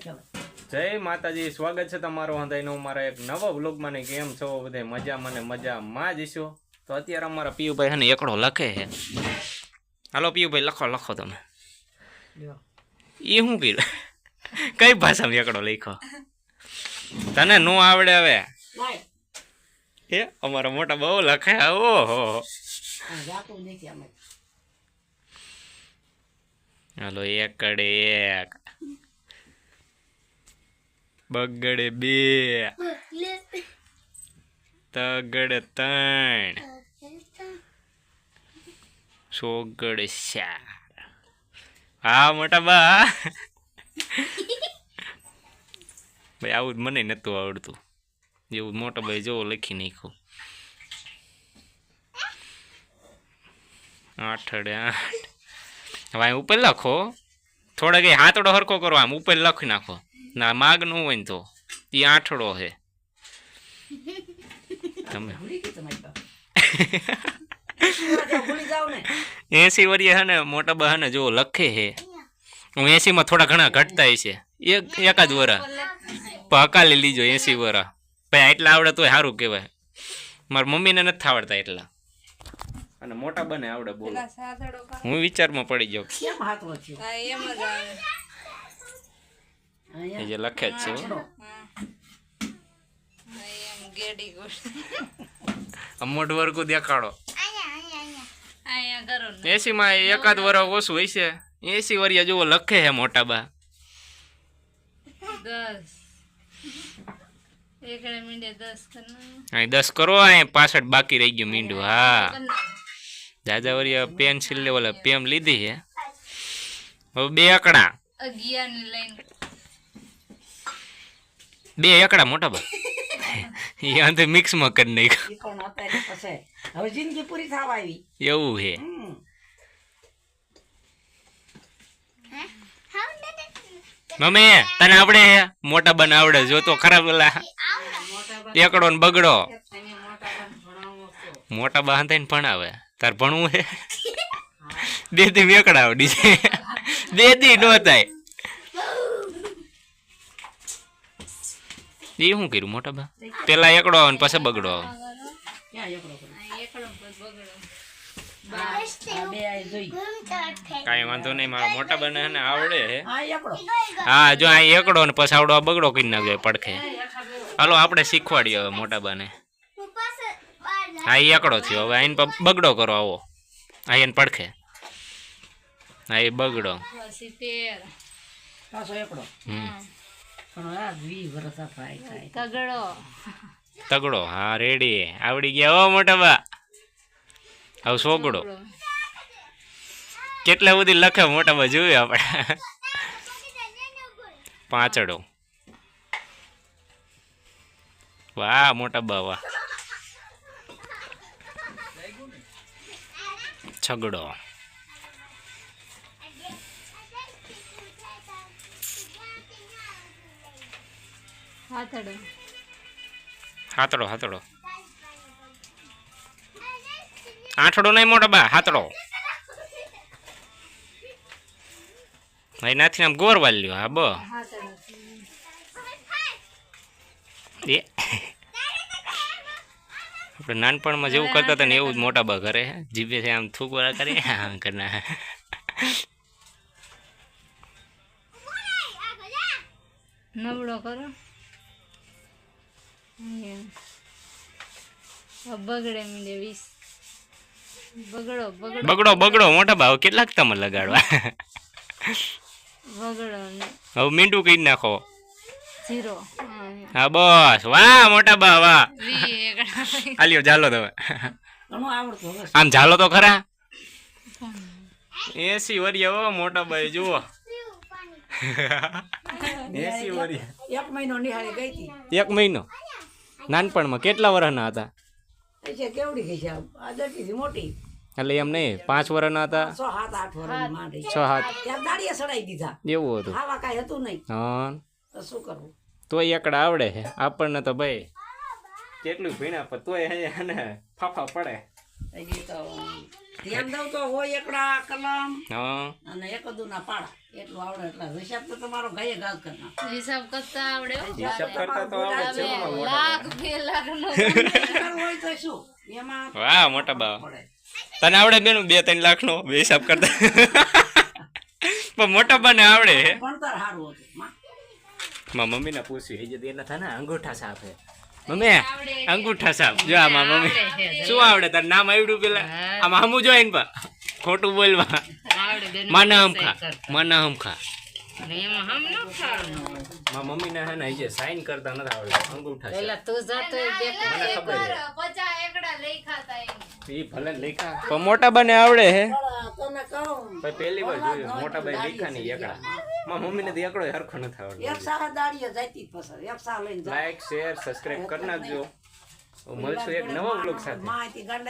જય માતાજી, સ્વાગત છે તમારો હંધાઈનો મારા એક નવા વ્લોગમાં ને કેમ છો બધે મજામાં ને મજામાં જ છો. તો અત્યારે અમારા પિયુભાઈ હે ને એકડો લખે છે. હાલો પિયુભાઈ લખો તમે. એ શું કર્યું? કઈ ભાષામાં એકડો લખ્યો? તને નો આવડે હવે? એ અમારા મોટા બહુ લખે. ઓહો હાલો, એકડે એક, બગડે બે, તગડે ત્રણ, સોગડે ચાર. હા મોટા બા ભાઈ, આવું મને નતું આવડતું. એવું મોટા ભાઈ જોવો લખી નાખ્યું. આઠડે આઠ. હવે ઉપર લખો, થોડા કઈ હાથડો હરખો કરો, આમ ઉપર લખી નાખો. ના માગ નું હોય ને તો એ આઠડો છે. તમે 80 વર્ષે હે ને મોટા બા હે ને જો લખે છે. 80 માં થોડા ઘણા ઘટતા છે. એકાદ વરા હકાલી લીજો 80 વરા. ભાઈ એટલા આવડે તોય સારું કહેવાય. મારા મમ્મીને નથી આવડતા એટલા, અને મોટા બને આવડે. બોલો, હું વિચારમાં પડી જાઉં. એ જે લખે જ છે મોઢ વર્ગુ દેખાડો. 80 માં એકાદ વર ઓછું હોય છે. 80 વરિયા જેવો લખે છે મોટા બા. 10 કરો. પાછળ બાકી રહી ગયું મીંડું. હા, દાદા વરિયા પેન્સિલ લેવલ પેમ લીધી છે. હવે 2 એકડા, 2 એકડા મોટા બા. એ અંદર મિક્સમાં કરી નાખ્યું. હવે જિંદગી પૂરી થવા આવી એવું છે. મમ્મી તને આવડે મોટા બને આવડે? જો તો ખરાબ ઓલા એકડો ને બગડો. મોટા બા થાય ને ભણાવે. તાર ભણવું છે? 2 દી એકડા આવડી છે. 2 દી નો થાય. એ શું કર્યું મોટા બા? પેલા એકડો આવે ને પછી બગડો આવે. કઈ વાંધો નહીં, મારા મોટા બને ને આવડે છે. હા, જો આ એકડો ને પછી આવડો બગડો કરી નાખ્યો પડખે. હાલો આપણે શીખવાડીએ હવે મોટા બાને. હા, એ એકડો થયો. હવે આઈને બગડો કરો. આવો આ એને પડખે. હા, એ બગડો. તગડો. હા, રેડી, આવડી ગયા. ઓ મોટા બા, હવે સોગડો. કેટલા બધી લખે મોટા બા જોયું આપણે. પાંચડો. વાહ મોટા બા વાહ. છગડો. હાથડો. આઠડો નહીં મોટા બા, હાથડો. એનાથી આમ ગોર વાલ્યો. હા, બ આપણે નાનપણમાં જેવું કરતા હતા ને એવું જ મોટા બા કરે. જીભે છે આમ થૂકવાળા કરે. આમ કરના નવડો કરો. બગડે મીંડે 20. બગડો મોટા બા. કેટલાક તમે લગાડવા? બગડો હવે મીંડું કઈ નાખો. 0. હા બસ. વાહ મોટા બા વાહ. આલ્યો ચાલો તમે. આમ ઝાલો તો ખરા. 80 વરિયા મોટા ભાઈ જુઓ. 80 વરિયા. 1 મહિનો નિહાળી ગઈ હતી. 1 મહિનો નાનપણમાં કેટલા વર્ષના હતા? કેવડી ગઈ છે આ દરથી મોટી. એટલે એમ નહીં, 5 વર્ષના હતા. 6-7-8 વર્ષની માંડી. 6-7 ત્યાં દાડીએ સડાઈ દીધા. એવું હતું. ખાવા કાંઈ હતું નહીં. હા, તો શું કરવું? તોય એકડા આવડે છે આપણને તો ભાઈ. કેટલું ભીણા પર તોય અહીંયા ને ફાફા પડે. ધ્યાન દઉં તો હોય એકડા કલમ હા અને એકદુના પાડા એટલું આવડે એટલે હિસાબ તો તમારો ગાયે ગાલ કરી નાખો. હિસાબ કરતા આવડે હો. હિસાબ કરતા તો આવડે છે હવે એમાં લાખ 2 લાખ નો કરવું હોય તો શું એમાં વાહ મોટા બા પડે. તને આવડે બેન 2-3 લાખનો હિસાબ કરતા પણ મોટા બાને આવડે હે ભણતર સારું હતું માં. મારા મમ્મીને પૂછ્યું એ જે એના થાય ને અંગૂઠા સાફ હે મમ્મી અંગૂઠા સાફ જો આ મારા મમ્મી શું આવડે તારું નામ આવડ્યું પેલા આમ હમું જોઈ ને પા ખોટું બોલવા આવડે બેન માના હમખા એમાં હમ ન ખાવાનું મારા મમ્મીને હે ને જે સાઈન કરતા નથી આવડતું અંગૂઠા સાફ પેલા તું જાતો દેખ મને ખબર છે 50 એકડા લઈ ખાતા એમ ઈ ભલે લેખા પણ મોટા બાને આવડે હે તને કહું પણ પહેલી વાર જોયું મોટા બાઈ લેખા ની એકડા મારા મમ્મીને તો એકડો હરખો નથી આવડતો એક સાહ દાડીએ જાતી જ પસંદ એક સાહ લઈને જાય. લાઈક શેર સબસ્ક્રાઇબ કરી નાખજો મળશું એક નવા બ્લોગ સાથે માહિતી ગાંડા